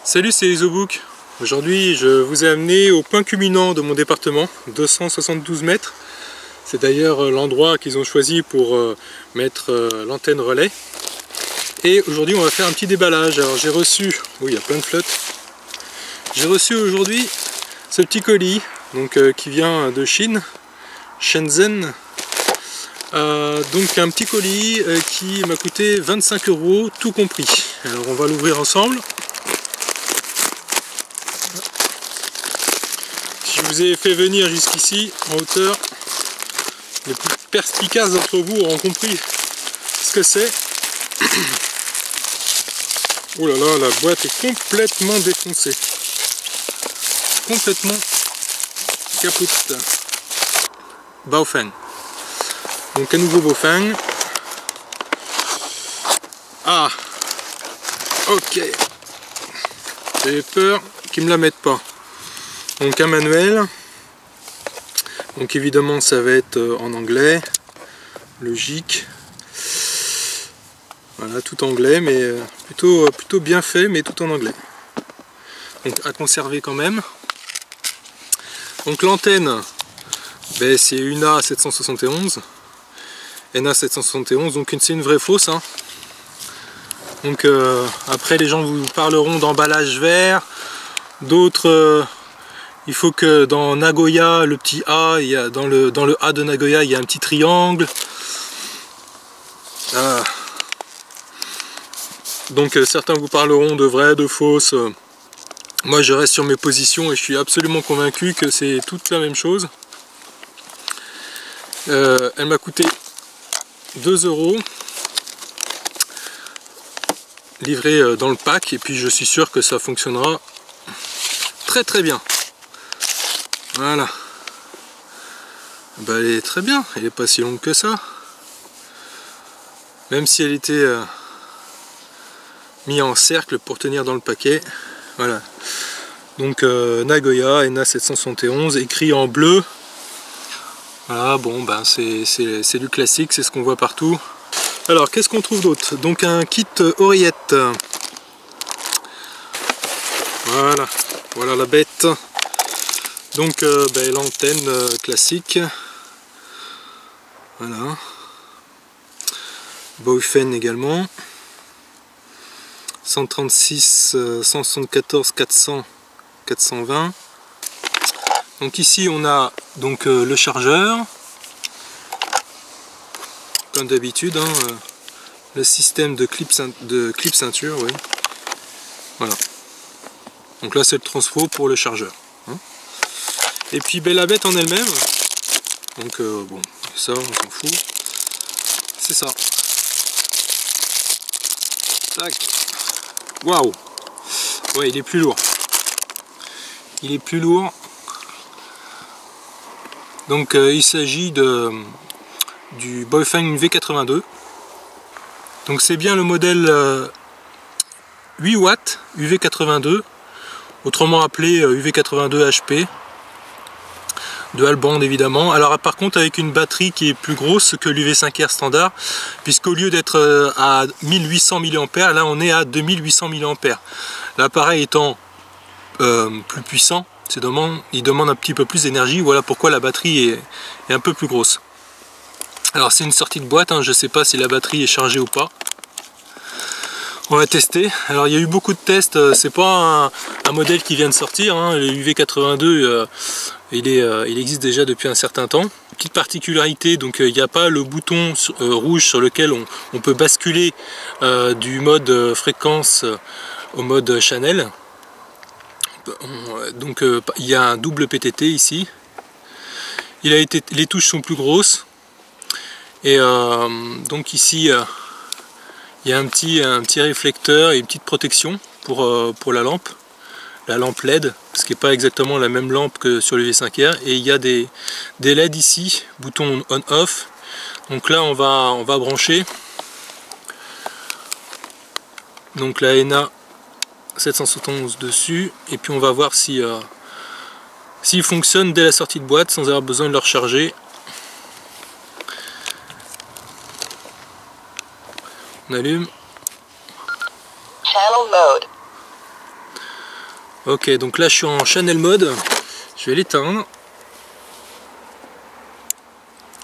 Salut, c'est Isobook. Aujourd'hui, je vous ai amené au point culminant de mon département, 272 mètres. C'est d'ailleurs l'endroit qu'ils ont choisi pour mettre l'antenne relais. Et aujourd'hui, on va faire un petit déballage. Alors, j'ai reçu, oui, il y a plein de flottes. J'ai reçu aujourd'hui ce petit colis, donc qui vient de Chine, Shenzhen. Donc un petit colis qui m'a coûté 25 €, tout compris. Alors, on va l'ouvrir ensemble. Je vous ai fait venir jusqu'ici en hauteur. Les plus perspicaces d'entre vous auront compris ce que c'est. Oh là là, la boîte est complètement défoncée. Complètement capote. Baofeng. Donc un nouveau Baofeng. Ah, ok. J'ai peur qu'ils me la mettent pas. Donc un manuel, donc évidemment ça va être en anglais, logique, voilà, tout anglais, mais plutôt bien fait, mais tout en anglais, donc à conserver quand même. Donc l'antenne, ben, c'est une A771, NA771, donc c'est une vraie fausse, hein. Donc après les gens vous parleront d'emballage vert, d'autres... il faut que dans Nagoya, le petit A, il y a, dans le A de Nagoya, il y a un petit triangle. Ah. Donc certains vous parleront de vrai, de fausse. Moi je reste sur mes positions et je suis absolument convaincu que c'est toute la même chose. Elle m'a coûté 2 €, livrée dans le pack, et puis je suis sûr que ça fonctionnera très bien. Voilà. Bah, elle est très bien, elle est pas si longue que ça. Même si elle était mise en cercle pour tenir dans le paquet. Voilà. Donc Nagoya NA771, écrit en bleu. Voilà, bon ben c'est du classique, c'est ce qu'on voit partout. Alors qu'est-ce qu'on trouve d'autre? Donc un kit oreillette. Voilà, voilà la bête. Donc ben, l'antenne classique, voilà, Baofeng également, 136, 174, 400, 420. Donc ici on a donc le chargeur, comme d'habitude, hein, le système de clip ceinture, oui. Voilà. Donc là c'est le transfo pour le chargeur. Hein. Et puis ben, la bête en elle-même, donc bon, ça on s'en fout, c'est ça. Tac. Waouh. Ouais, il est plus lourd. Il est plus lourd. Donc il s'agit du Baofeng UV82. Donc c'est bien le modèle 8 watts UV82, autrement appelé UV82 HP. De Alban évidemment. Alors par contre avec une batterie qui est plus grosse que l'UV5R standard, puisqu'au lieu d'être à 1800 mAh, là on est à 2800 mAh. L'appareil étant plus puissant, il demande un petit peu plus d'énergie, voilà pourquoi la batterie est un peu plus grosse. Alors c'est une sortie de boîte, hein, je ne sais pas si la batterie est chargée ou pas. On va tester. Alors il y a eu beaucoup de tests, c'est pas un modèle qui vient de sortir, hein. Le UV82 il existe déjà depuis un certain temps. Petite particularité, donc il n'y a pas le bouton rouge sur lequel on peut basculer du mode fréquence au mode channel. Donc il y a un double PTT ici. Les touches sont plus grosses. Et donc ici il y a un petit réflecteur et une petite protection pour la lampe LED, ce qui n'est pas exactement la même lampe que sur le UV5R. Et il y a des LED ici, bouton on-off. Donc là on va brancher donc la NA 771 dessus, et puis on va voir si s'il fonctionne dès la sortie de boîte sans avoir besoin de le recharger. On allume. Channel mode. Ok, donc là je suis en channel mode, je vais l'éteindre.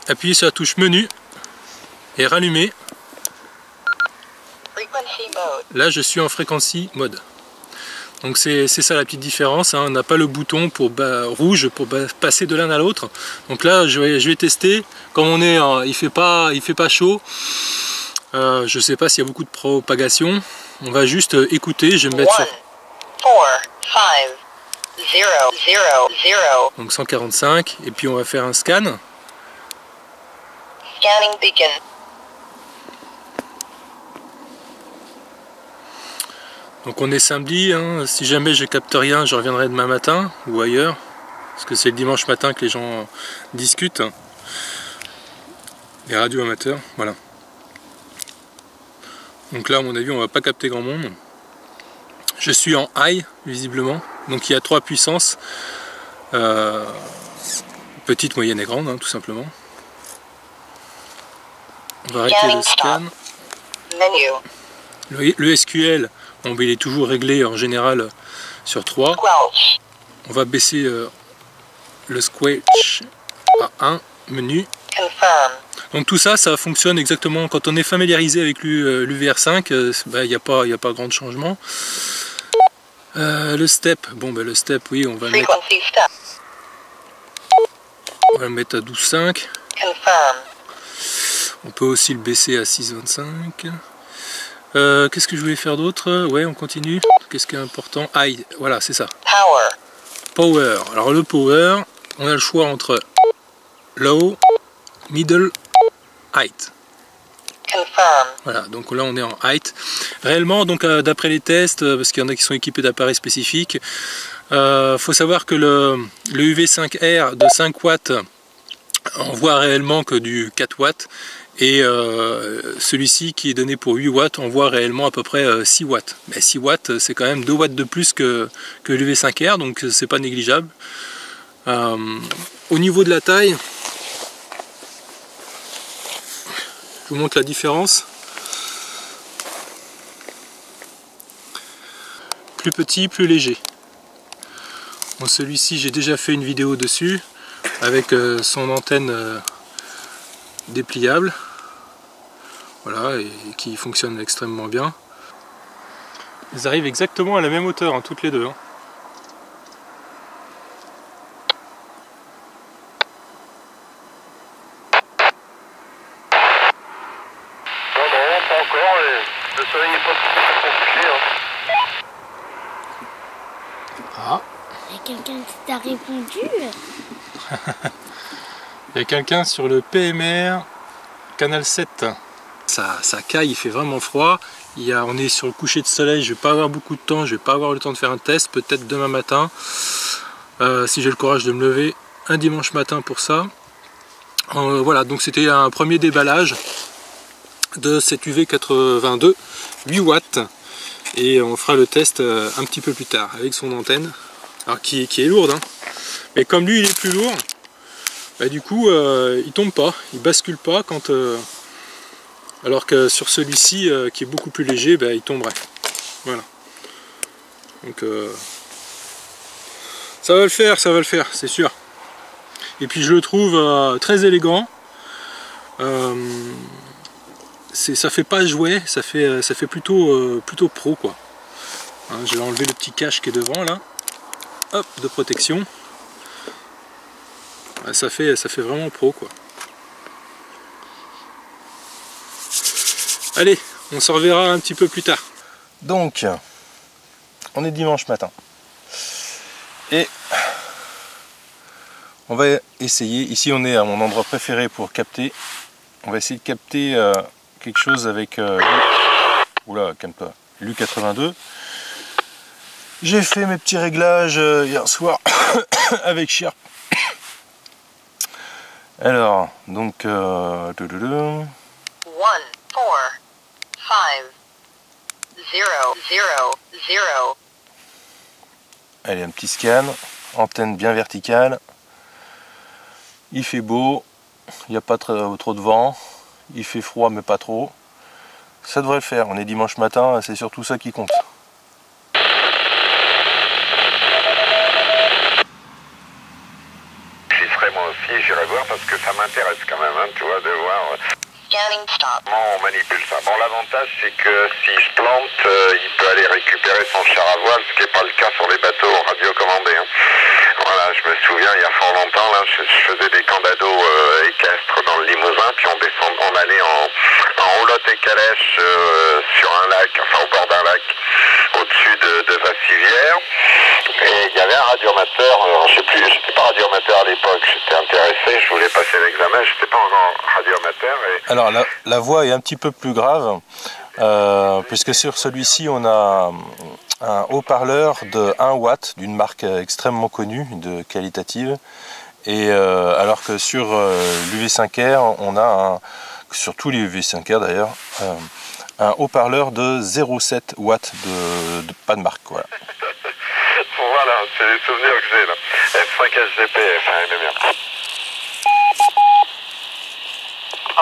Appuyer sur la touche menu et rallumer. Là je suis en frequency mode. Donc c'est ça la petite différence, hein. On n'a pas le bouton pour rouge pour passer de l'un à l'autre. Donc là je vais tester, comme on est, il fait pas chaud, je sais pas s'il y a beaucoup de propagation. On va juste écouter, je vais me mettre sur 0, donc 145 et puis on va faire un scan. Scanning beacon. Donc on est samedi, hein. Si jamais je capte rien, je reviendrai demain matin ou ailleurs, parce que c'est le dimanche matin que les gens discutent. Les radios amateurs, voilà. Donc là à mon avis on va pas capter grand monde. Je suis en high visiblement, donc il y a 3 puissances, petite, moyenne et grande, hein, tout simplement. On va arrêter le scan. Le SQL, bon, il est toujours réglé en général sur 3. On va baisser le squelch à 1, menu. Donc tout ça, ça fonctionne exactement quand on est familiarisé avec l'UVR5, il n'y a pas grand changement. Le step, bon le step, oui, on va le mettre à 12,5. On peut aussi le baisser à 6,25. Qu'est-ce que je voulais faire d'autre? Ouais, on continue. Qu'est-ce qui est important? High, voilà, c'est ça. Power. Alors le power, on a le choix entre low, middle, height. Voilà, donc là on est en height. Réellement, donc d'après les tests, parce qu'il y en a qui sont équipés d'appareils spécifiques, faut savoir que le UV5R de 5 watts, on voit réellement que du 4 watts. Et celui-ci qui est donné pour 8 watts, on voit réellement à peu près 6 watts. Mais 6 watts, c'est quand même 2 watts de plus que l'UV5R, donc c'est pas négligeable. Au niveau de la taille, je vous montre la différence. Plus petit, plus léger. Bon, celui-ci, j'ai déjà fait une vidéo dessus, avec son antenne dépliable, voilà, et qui fonctionne extrêmement bien. Ils arrivent exactement à la même hauteur, hein, toutes les deux. Hein. Non, pas encore, le soleil n'est pas tout couché. Hein. Ah. Il y a quelqu'un qui t'a répondu. Il y a quelqu'un sur le PMR canal 7. Ça caille, il fait vraiment froid. On est sur le coucher de soleil, je vais pas avoir beaucoup de temps, je vais pas avoir le temps de faire un test, peut-être demain matin, si j'ai le courage de me lever un dimanche matin pour ça. Voilà, donc c'était un premier déballage de cette UV82 8 watts et on fera le test un petit peu plus tard avec son antenne, alors qui est lourde, hein. Mais comme lui il est plus lourd, bah, du coup il tombe pas, il bascule pas quand alors que sur celui-ci qui est beaucoup plus léger, bah, il tomberait. Voilà. Donc ça va le faire, c'est sûr. Et puis je le trouve très élégant. Ça fait pas jouet, ça fait plutôt pro quoi. Hein, je vais enlever le petit cache qui est devant là. Hop, de protection. Ouais, ça fait vraiment pro quoi. Allez, on se reverra un petit peu plus tard. Donc, on est dimanche matin. Et on va essayer, ici on est à mon endroit préféré pour capter. On va essayer de capter quelque chose avec oula, calme-toi, l'U82. J'ai fait mes petits réglages hier soir avec Sherp. Alors, donc 1, 4, 5, 0, 0, 0. Allez, un petit scan, antenne bien verticale. Il fait beau, il n'y a pas trop de vent, il fait froid mais pas trop. Ça devrait le faire, on est dimanche matin, c'est surtout ça qui compte. voir parce que ça m'intéresse quand même, hein, tu vois, de voir comment on manipule ça. Bon, l'avantage c'est que s'il se plante, il peut aller récupérer son char à voile, ce qui n'est pas le cas sur les bateaux radiocommandés. Hein. Voilà, je me souviens, il y a fort longtemps, là, je faisais des camps d'ados équestres dans le Limousin, puis on allait en roulotte et calèche sur un lac, enfin au bord d'un lac, au-dessus de Vassivière. Et il y avait un radioamateur, je sais plus, j'étais pas radioamateur à l'époque, j'étais intéressé, je voulais passer l'examen, j'étais pas encore radioamateur. Alors la voix est un petit peu plus grave, puisque sur celui-ci on a un haut-parleur de 1 watt d'une marque extrêmement connue, de qualitative, et alors que sur l'UV5R on a sur tous les UV5R d'ailleurs, un haut-parleur de 0,7 watts de pas de marque. Voilà. Voilà, c'est les souvenirs que j'ai là. F5 SGP, FMMR.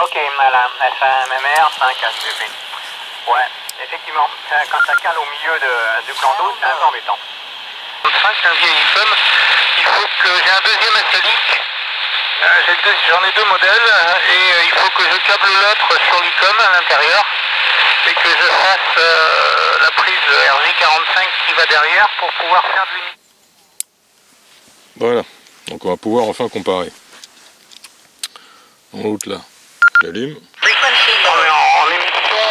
Ok, madame, FMMR, 5 SGP. Ouais, effectivement, quand ça cale au milieu du plan d'eau, c'est un peu embêtant. 5, un vieil femme, il faut que j'ai un deuxième Astalic. J'en ai deux modèles et il faut que je câble l'autre sur l'ICOM à l'intérieur et que je fasse la prise RJ45 qui va derrière pour pouvoir faire de l'unité. Voilà, donc on va pouvoir enfin comparer. En route là, j'allume. En émission,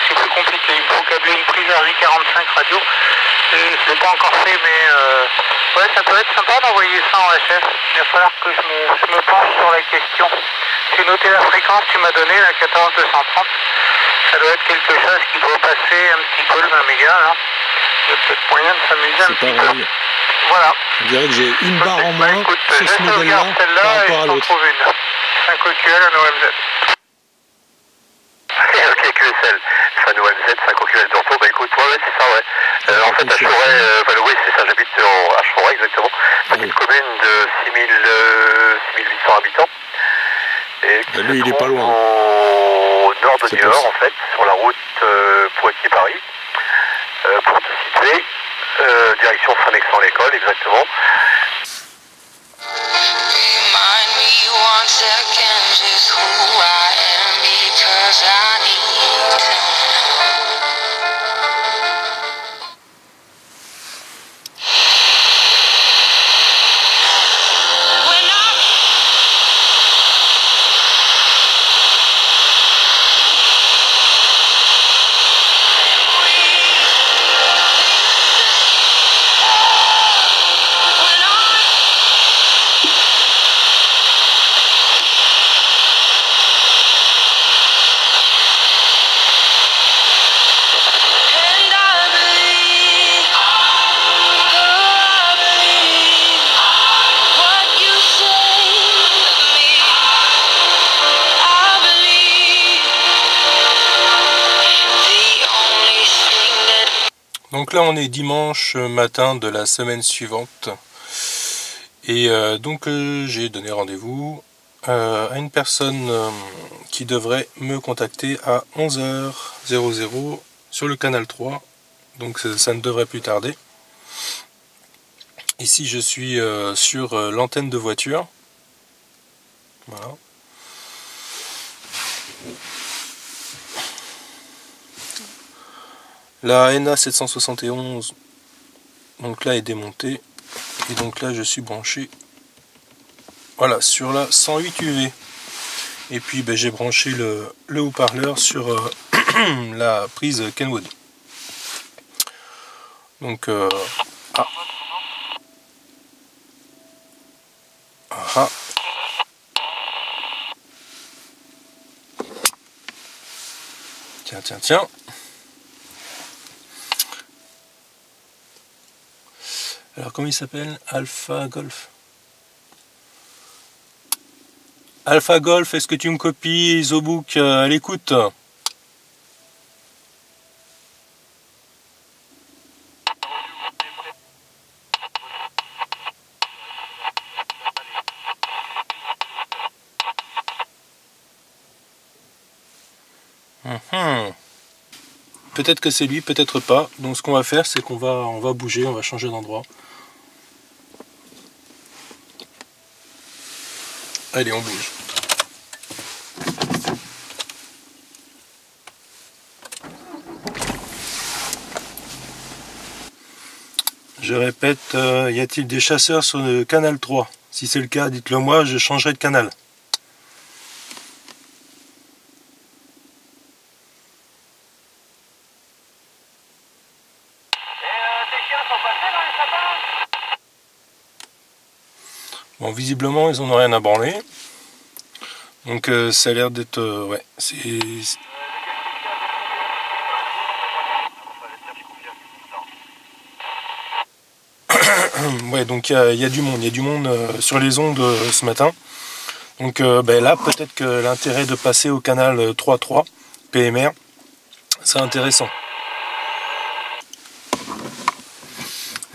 c'est plus compliqué. Il faut câbler une prise RJ45 radio. Je ne l'ai pas encore fait, mais ouais, ça peut être sympa d'envoyer ça en HF. Il va falloir que je me penche sur la question. J'ai noté la fréquence que tu m'as donnée, la 14230. Ça doit être quelque chose qui doit passer un petit peu le 20 mégas là. Il y a peut-être moyen de s'amuser un petit peu. Voilà. On dirait que j'ai une barre en moins écoute, sur ce modèle-là par rapport à l'autre. 5 OQL, un OMZ. Ok, QSL, fan OMZ, 5 OQL d'ortho, bah écoute, ouais, c'est ça, ouais. En fait, à Chauray, oui, c'est ça, j'habite à Chauray, exactement. Petite commune de 6800 habitants. Et bah lui, il est pas loin. Au nord de Niort, en fait, sur la route Poitiers-Paris, pour te situer, direction Saint-Alexandre-l'École, exactement. Remind me one second just who I am because I need to know. Donc là on est dimanche matin de la semaine suivante et donc j'ai donné rendez-vous à une personne qui devrait me contacter à 11h00 sur le canal 3, donc ça ne devrait plus tarder. Ici je suis sur l'antenne de voiture, voilà. La NA 771 donc là est démontée et donc là je suis branché, voilà, sur la 108 UV et puis ben, j'ai branché le haut-parleur sur la prise Kenwood. Donc tiens. Alors comment il s'appelle? Alpha Golf. Alpha Golf, est-ce que tu me copies Zobook à l'écoute? Peut-être que c'est lui, peut-être pas. Donc ce qu'on va faire, c'est qu'on va bouger, on va changer d'endroit. Allez, on bouge. Je répète, y a-t-il des chasseurs sur le canal 3? Si c'est le cas, dites-le moi, je changerai de canal. Bon, visiblement, ils n'en ont rien à branler. Donc, ça a l'air d'être... ouais, c'est... Ouais, donc il y a du monde sur les ondes ce matin. Donc là, peut-être que l'intérêt de passer au canal 3.3 PMR, c'est intéressant.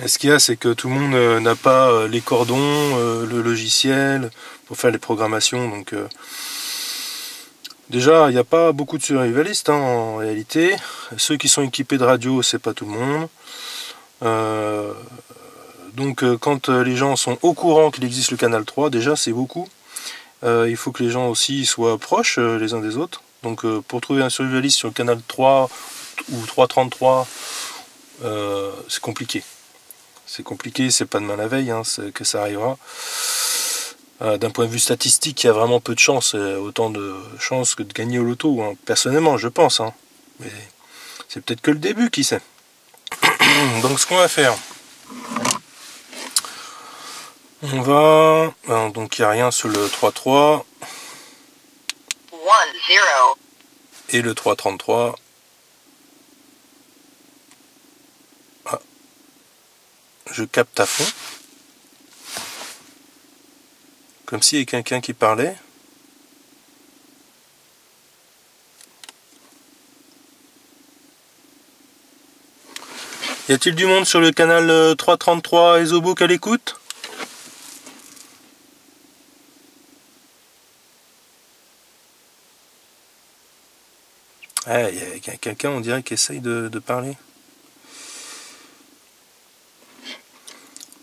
Et ce qu'il y a, c'est que tout le monde n'a pas les cordons, le logiciel pour faire les programmations. Donc déjà, il n'y a pas beaucoup de survivalistes en réalité. Ceux qui sont équipés de radio, c'est pas tout le monde. Donc quand les gens sont au courant qu'il existe le canal 3, déjà c'est beaucoup. Il faut que les gens aussi soient proches les uns des autres. Donc pour trouver un survivaliste sur le canal 3 ou 333, c'est compliqué. C'est compliqué, c'est pas demain la veille que ça arrivera. D'un point de vue statistique, il y a vraiment peu de chance, autant de chances que de gagner au loto, hein. Personnellement je pense. Mais c'est peut-être que le début, qui sait. Donc ce qu'on va faire... On va... donc il n'y a rien sur le 3.3. Et le 3.33. Ah. Je capte à fond. Comme s'il y avait quelqu'un qui parlait. Y a-t-il du monde sur le canal 333 Ezobook à l'écoute? Ah, il y a quelqu'un, on dirait, qui essaye de parler.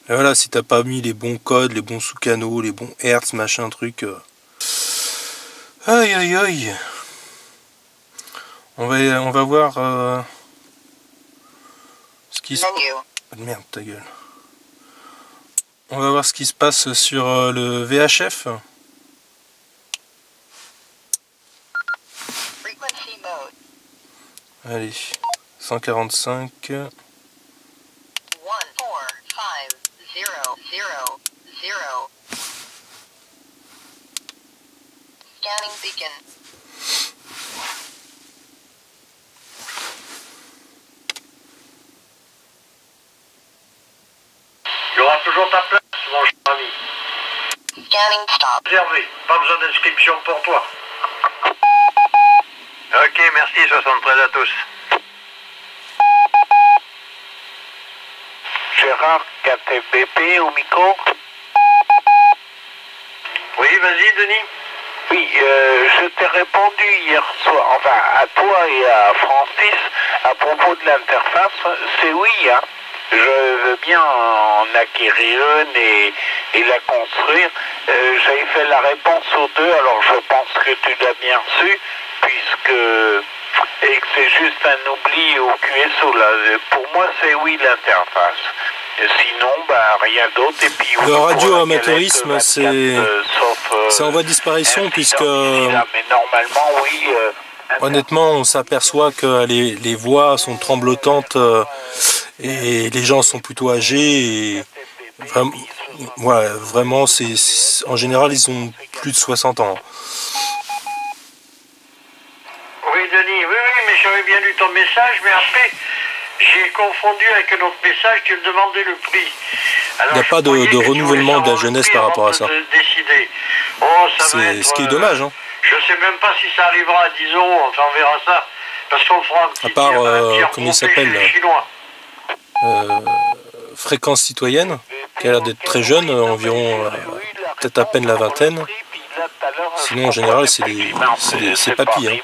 Et voilà, si t'as pas mis les bons codes, les bons sous-canaux, les bons hertz, machin, truc. Aïe, aïe, aïe. On va voir ce qui se... Merde, ta gueule. On va voir ce qui se passe sur le VHF. Allez, 145. Scanning beacon. Il y aura toujours ta place, mon cher ami. Scanning stop. Réservé, pas besoin d'inscription pour toi. Ok, merci, 73 à tous. Gérard, KTBP au micro. Oui, vas-y, Denis. Oui, je t'ai répondu hier soir, enfin à toi et à Francis, à propos de l'interface. C'est oui, hein. Je veux bien en acquérir une et la construire. J'avais fait la réponse aux deux, alors je pense que tu l'as bien reçu, puisque et que c'est juste un oubli au QSO là. Pour moi, c'est oui l'interface. Sinon, bah, rien d'autre. Et puis le radio-amateurisme, c'est en voie de disparition, puisque mais normalement, oui. Honnêtement, on s'aperçoit que les voix sont tremblotantes et les gens sont plutôt âgés. Et vraiment, ouais, vraiment, en général, ils ont plus de 60 ans. Oui, Denis, oui, mais j'avais bien lu ton message, mais après, j'ai confondu avec un autre message, tu me demandais le prix. Il n'y a pas de renouvellement de la jeunesse par rapport à ça. C'est ce qui est dommage. Hein. Je sais même pas si ça arrivera, disons, enfin on verra ça. Parce qu'on fera un petit... À part, comment il s'appelle, Fréquence Citoyenne, qui a l'air d'être très jeune, environ peut-être à peine la vingtaine. Sinon, en général, c'est papy. Hein.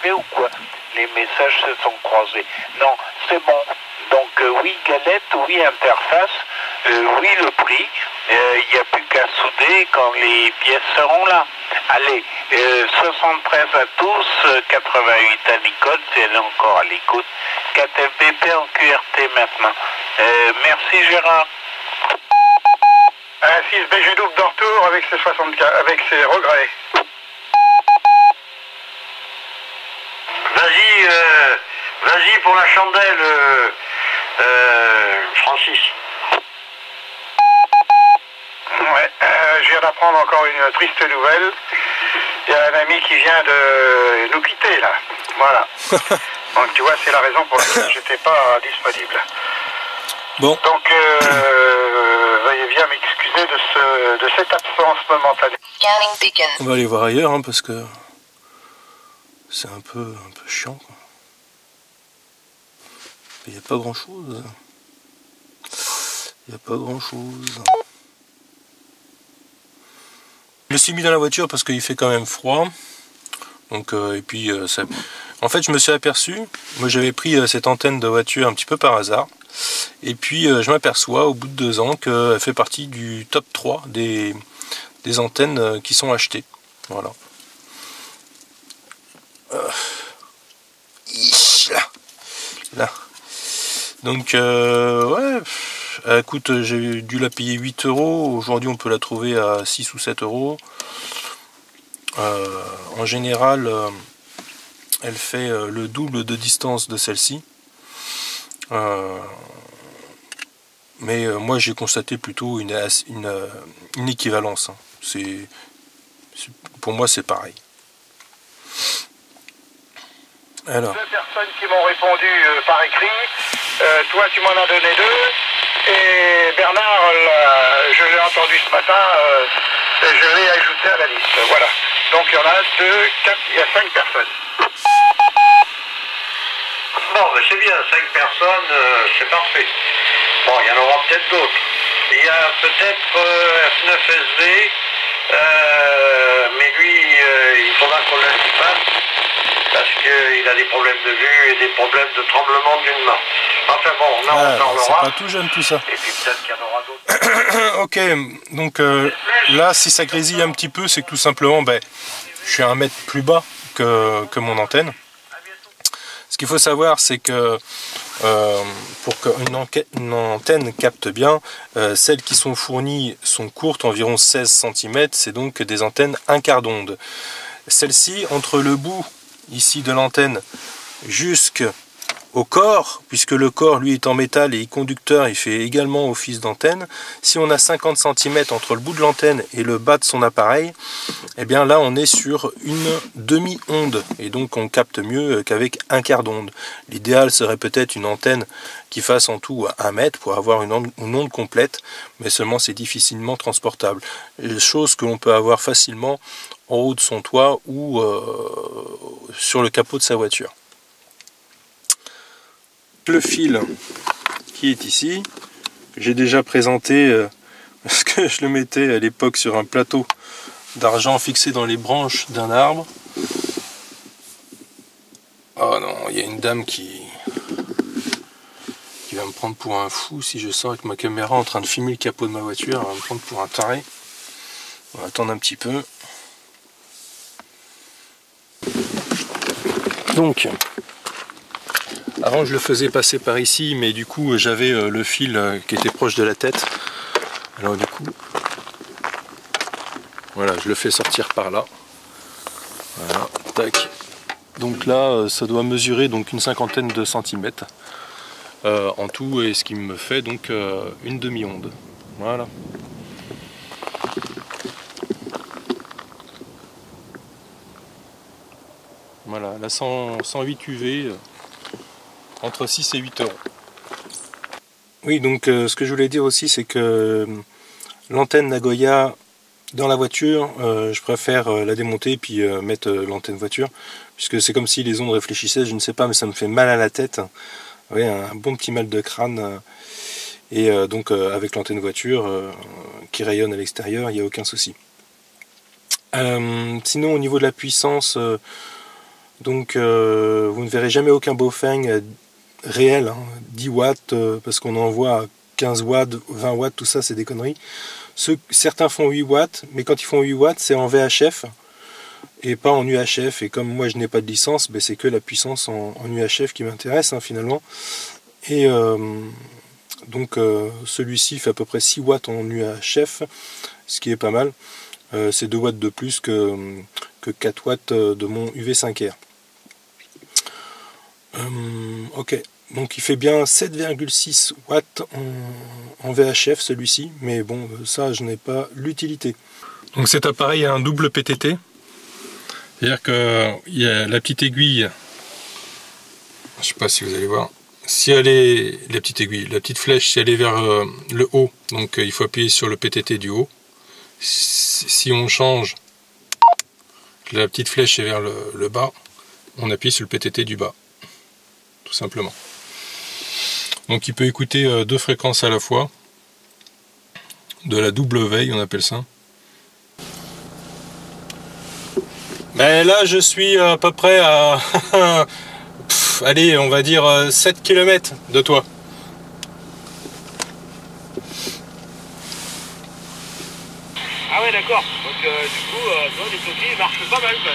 Les messages se sont croisés. Non, c'est bon. Donc oui, galette, oui, interface, oui, le prix. Il n'y a plus qu'à souder quand les pièces seront là. Allez, 73 à tous, 88 à Nicole, si elle est encore à l'écoute. 4FBP en QRT maintenant. Merci Gérard. 6BG double de retour avec ses 64, avec ses regrets. Vas-y pour la chandelle, Francis. Ouais, je viens d'apprendre encore une triste nouvelle. Il y a un ami qui vient de nous quitter là. Voilà. Donc tu vois, c'est la raison pour laquelle j'étais pas disponible. Bon. Donc veuillez bien m'excuser de cette absence momentanée. On va aller voir ailleurs hein, parce que c'est un peu chiant quoi. Il n'y a pas grand chose. Il n'y a pas grand chose. Je me suis mis dans la voiture parce qu'il fait quand même froid. Donc et puis ça... En fait je me suis aperçu, moi j'avais pris cette antenne de voiture un petit peu par hasard. Et puis je m'aperçois au bout de 2 ans qu'elle fait partie du top 3 des antennes qui sont achetées. Voilà. Là. Donc ouais, elle coûte, j'ai dû la payer 8 €. Aujourd'hui on peut la trouver à 6 ou 7 €. En général, elle fait le double de distance de celle-ci. Mais moi j'ai constaté plutôt une équivalence. Hein. Pour moi c'est pareil. Alors. 2 personnes qui m'ont répondu par écrit. Toi tu m'en as donné 2. Et Bernard, je l'ai entendu ce matin, je l'ai ajouté à la liste. Voilà. Donc il y en a 2, 4, il y a 5 personnes. Bon, mais c'est bien, 5 personnes, c'est parfait. Bon, il y en aura peut-être d'autres. Il y a peut-être F9SV, mais lui, il faudra qu'on l'indique parce qu'il a des problèmes de vue et des problèmes de tremblement d'une main. Enfin bon, on en parlera. C'est pas tout jeune tout ça. Et puis peut-être qu'il y en aura d'autres. Ok, donc là, si ça grésille un petit peu, c'est que tout simplement, je suis à 1 mètre plus bas que mon antenne. Ce qu'il faut savoir, c'est que pour qu'une antenne capte bien, celles qui sont fournies sont courtes, environ 16 cm, c'est donc des antennes 1/4 d'onde. Celle-ci, entre le bout ici de l'antenne jusqu'au corps, puisque le corps lui est en métal et conducteur, il fait également office d'antenne. Si on a 50 cm entre le bout de l'antenne et le bas de son appareil, eh bien là on est sur une demi-onde et donc on capte mieux qu'avec 1/4 d'onde. L'idéal serait peut-être une antenne qui fasse en tout 1 mètre pour avoir une onde complète, mais seulement c'est difficilement transportable. Chose que l'on peut avoir facilement en haut de son toit ou sur le capot de sa voiture. Le fil qui est ici, que j'ai déjà présenté parce que je le mettais à l'époque sur un plateau d'argent fixé dans les branches d'un arbre. Oh non, il y a une dame qui va me prendre pour un fou si je sors avec ma caméra en train de filmer le capot de ma voiture. Elle va me prendre pour un taré. On va attendre un petit peu. Donc, avant je le faisais passer par ici, mais du coup j'avais le fil qui était proche de la tête. Alors du coup, voilà, je le fais sortir par là. Voilà, tac. Donc là, ça doit mesurer donc une 50aine de centimètres en tout, et ce qui me fait donc une demi-onde. Voilà. Voilà, la 108 UV, entre 6 et 8 €. Oui, donc ce que je voulais dire aussi, c'est que l'antenne Nagoya dans la voiture, je préfère la démonter et puis mettre l'antenne voiture, puisque c'est comme si les ondes réfléchissaient, je ne sais pas, mais ça me fait mal à la tête. Oui, un bon petit mal de crâne. Et donc avec l'antenne voiture qui rayonne à l'extérieur, il n'y a aucun souci. Sinon, au niveau de la puissance, donc vous ne verrez jamais aucun Baofeng réel, hein, 10 watts, parce qu'on en voit à 15 watts, 20 watts, tout ça c'est des conneries. Certains font 8 watts, mais quand ils font 8 watts c'est en VHF, et pas en UHF. Et comme moi je n'ai pas de licence, ben, c'est que la puissance en UHF qui m'intéresse hein, finalement. Et donc celui-ci fait à peu près 6 watts en UHF, ce qui est pas mal. C'est 2 watts de plus que 4 watts de mon UV5R. Ok, donc il fait bien 7,6 watts en VHF celui-ci, mais bon, ça je n'ai pas l'utilité. Donc cet appareil a un double PTT, c'est-à-dire qu'il y a la petite aiguille, je ne sais pas si vous allez voir, si elle est, la petite aiguille, la petite flèche, si elle est vers le haut, donc il faut appuyer sur le PTT du haut. Si on change, la petite flèche est vers le bas, on appuie sur le PTT du bas, tout simplement. Donc il peut écouter 2 fréquences à la fois, de la double veille on appelle ça. Ben là je suis à peu près à allez on va dire 7 km de toi. Ah ouais d'accord, donc du coup les coquilles marchent pas mal quand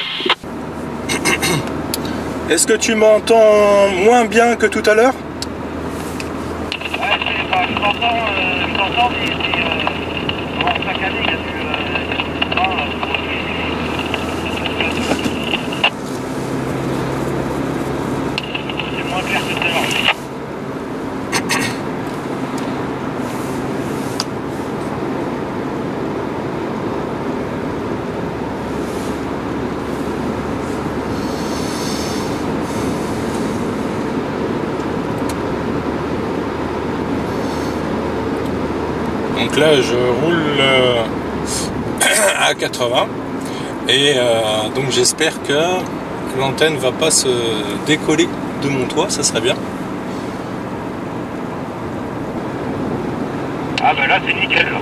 même. Est-ce que tu m'entends moins bien que tout à l'heure? Ouais, je t'entends mais comment saccadé, il y a du c'est moins clair que tout à l'heure. Donc là je roule à 80 et donc j'espère que l'antenne va pas se décoller de mon toit, ça serait bien. Ah bah là c'est nickel là.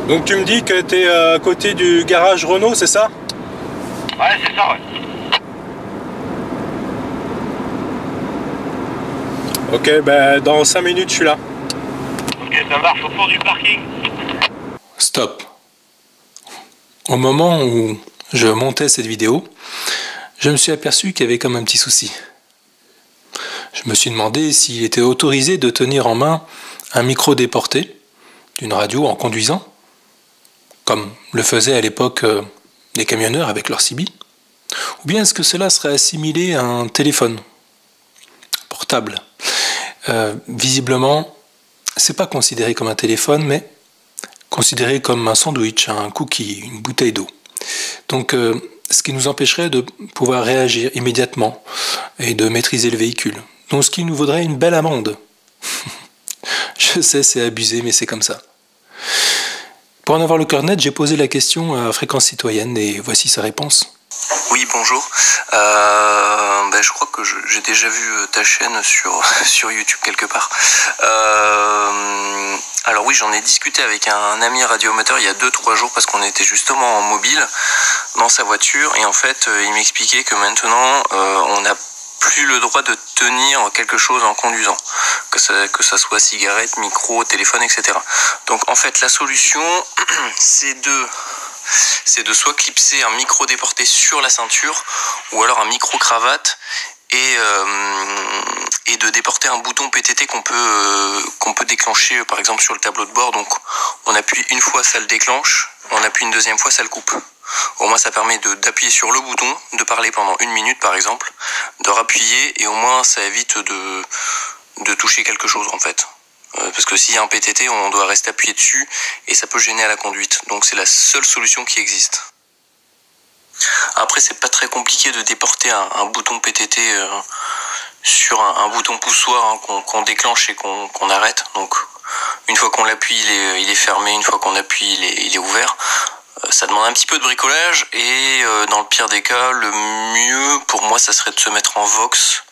Donc tu me dis que tu es à côté du garage Renault, c'est ça? Ouais c'est ça ouais. Ok, ben dans 5 minutes je suis là. Ok, ça marche au fond du parking. Stop. Au moment où je montais cette vidéo, je me suis aperçu qu'il y avait comme un petit souci. Je me suis demandé s'il était autorisé de tenir en main un micro déporté d'une radio en conduisant, comme le faisaient à l'époque les camionneurs avec leur CB, ou bien est-ce que cela serait assimilé à un téléphone portable. Visiblement, c'est pas considéré comme un téléphone, mais considéré comme un sandwich, un cookie, une bouteille d'eau. Donc, ce qui nous empêcherait de pouvoir réagir immédiatement et de maîtriser le véhicule. Donc, ce qui nous vaudrait une belle amende. Je sais, c'est abusé, mais c'est comme ça. Pour en avoir le cœur net, j'ai posé la question à Fréquence Citoyenne et voici sa réponse. Oui, bonjour. Je crois que j'ai déjà vu ta chaîne sur YouTube quelque part. Alors oui, j'en ai discuté avec un ami radioamateur il y a 2-3 jours parce qu'on était justement en mobile dans sa voiture et en fait il m'expliquait que maintenant on n'a plus le droit de tenir quelque chose en conduisant, que ça soit cigarette, micro, téléphone, etc. Donc en fait la solution c'est de soit clipser un micro déporté sur la ceinture ou alors un micro cravate et de déporter un bouton PTT qu'on peut déclencher par exemple sur le tableau de bord. Donc on appuie une fois, ça le déclenche, on appuie une deuxième fois, ça le coupe. Au moins ça permet d'appuyer sur le bouton, de parler pendant 1 minute par exemple, de rappuyer et au moins ça évite de toucher quelque chose en fait. Parce que s'il y a un PTT, on doit rester appuyé dessus et ça peut gêner à la conduite. Donc c'est la seule solution qui existe. Après c'est pas très compliqué de déporter un bouton PTT sur un bouton poussoir hein, qu'on déclenche et qu'on arrête. Donc une fois qu'on l'appuie il est fermé, une fois qu'on appuie il est ouvert. Ça demande un petit peu de bricolage et dans le pire des cas, le mieux pour moi ça serait de se mettre en Vox.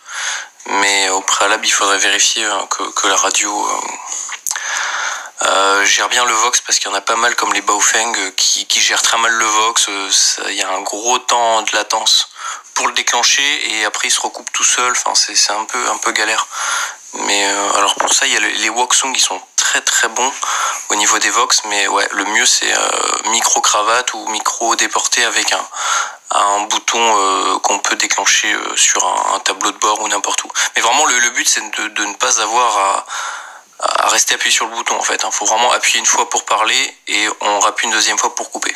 Mais au préalable il faudrait vérifier que la radio gère bien le Vox parce qu'il y en a pas mal comme les Baofeng qui gèrent très mal le Vox. Il y a un gros temps de latence pour le déclencher et après il se recoupe tout seul. Enfin, c'est un peu galère. Mais alors pour ça, il y a les Woksung qui sont très bons au niveau des Vox. Mais ouais, le mieux c'est micro cravate ou micro déporté avec un bouton qu'on peut déclencher sur un tableau de bord ou n'importe où. Mais vraiment le but c'est de ne pas avoir à rester appuyé sur le bouton en fait. Il faut vraiment appuyer une fois pour parler et on rappuie une deuxième fois pour couper.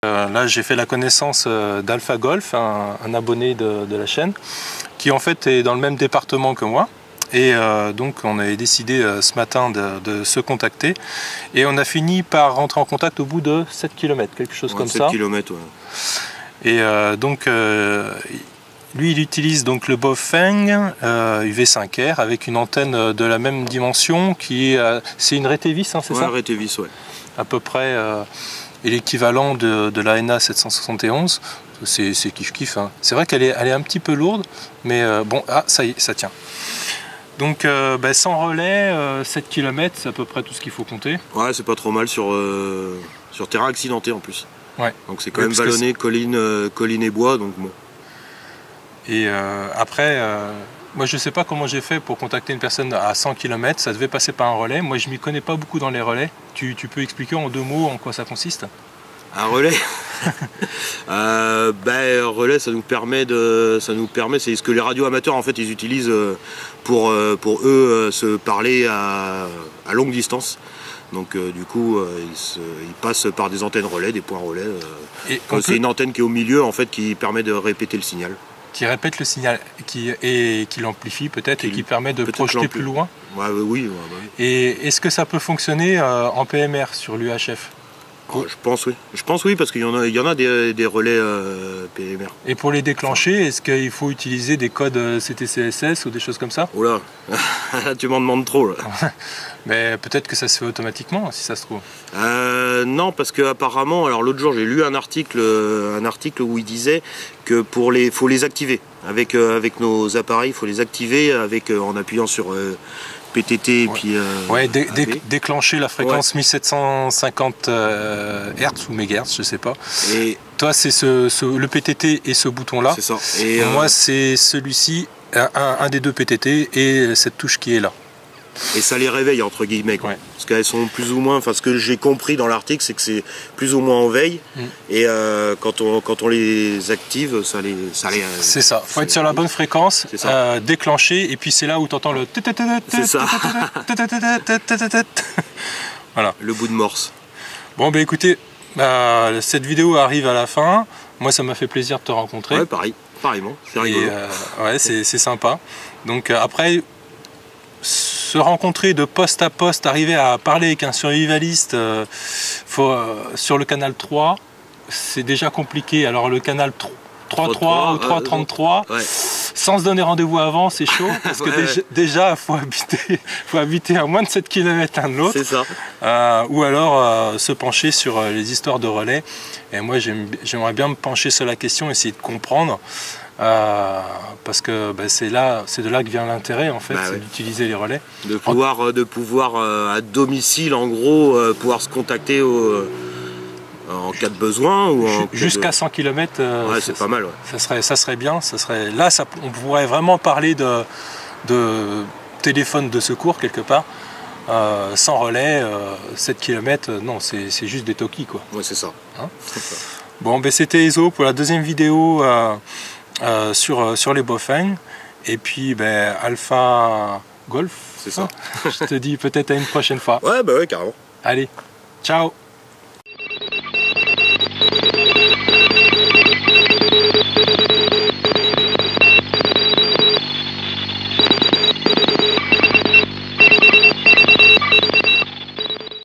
Là j'ai fait la connaissance d'Alpha Golf, un abonné de la chaîne, qui en fait est dans le même département que moi. Et donc on avait décidé ce matin de se contacter. Et on a fini par rentrer en contact au bout de 7 km, quelque chose comme 7 ça. 7 km, ouais. Et donc lui il utilise donc le Baofeng UV5R avec une antenne de la même dimension qui est... c'est une Retevis, hein, c'est ça? Retevis, ouais. À peu près... et l'équivalent de la NA 771, c'est kiff-kiff. Hein. C'est vrai qu'elle est un petit peu lourde, mais bon, ça y est, ça tient. Donc sans relais, 7 km, c'est à peu près tout ce qu'il faut compter. Ouais, c'est pas trop mal sur terrain accidenté en plus. Ouais. Donc c'est quand même vallonné, colline et bois, donc bon. Et après, moi je sais pas comment j'ai fait pour contacter une personne à 100 km, ça devait passer par un relais. Moi je m'y connais pas beaucoup dans les relais. Tu peux expliquer en 2 mots en quoi ça consiste? Un relais relais, ça nous permet, c'est ce que les radios amateurs en fait ils utilisent pour eux se parler à longue distance. Donc du coup ils passent par des antennes relais, des points relais. C'est une antenne qui est au milieu en fait qui permet de répéter le signal. Qui répète le signal et qui l'amplifie peut-être et qui permet de projeter plus loin. Ouais, oui. Et est-ce que ça peut fonctionner en PMR sur l'UHF? Je pense oui, parce qu'il y en a des relais PMR. Et pour les déclencher, est-ce qu'il faut utiliser des codes CTCSS ou des choses comme ça? Oula, tu m'en demandes trop là. Mais peut-être que ça se fait automatiquement si ça se trouve. Non, parce que apparemment, alors l'autre jour j'ai lu un article où il disait que faut les activer avec nos appareils, il faut les activer en appuyant sur PTT et puis déclencher la fréquence 1750 Hz ou MHz, je sais pas. Et toi c'est le PTT et ce bouton là. C'est ça. Et moi c'est celui-ci, un des deux PTT et cette touche qui est là. Et ça les réveille entre guillemets quoi. Parce qu'elles sont plus ou moins, enfin ce que j'ai compris dans l'article c'est que c'est plus ou moins en veille et quand on les active ça les c'est ça, faut être sur la bonne fréquence, déclencher et puis c'est là où tu entends le c'est ça. Voilà, le bout de morse. Bon bah écoutez, cette vidéo arrive à la fin. Moi ça m'a fait plaisir de te rencontrer. Ouais, pareillement, c'est rigolo. Ouais, c'est sympa. Donc après se rencontrer de poste à poste, arriver à parler avec un survivaliste sur le canal 3, c'est déjà compliqué. Alors le canal 3.3 ou 3.33, sans se donner rendez-vous avant, c'est chaud, parce que déjà, faut habiter à moins de 7 km l'un de l'autre. C'est ça. Ou alors se pencher sur les histoires de relais. Et moi, j'aimerais bien me pencher sur la question, essayer de comprendre. Parce que c'est de là que vient l'intérêt en fait, c'est d'utiliser les relais. De pouvoir à domicile en gros pouvoir se contacter en cas de besoin ou jusqu'à 100 km. C'est pas mal. Ça serait bien. Là, on pourrait vraiment parler de téléphone de secours quelque part. Sans relais, 7 km, non, c'est juste des talkies quoi. Ouais, c'est ça. Hein, bon, c'était Ezo pour la deuxième vidéo. Sur les Baofeng et puis Alpha Golf, c'est ça. Je te dis peut-être à une prochaine fois. Ouais, carrément. Allez, ciao.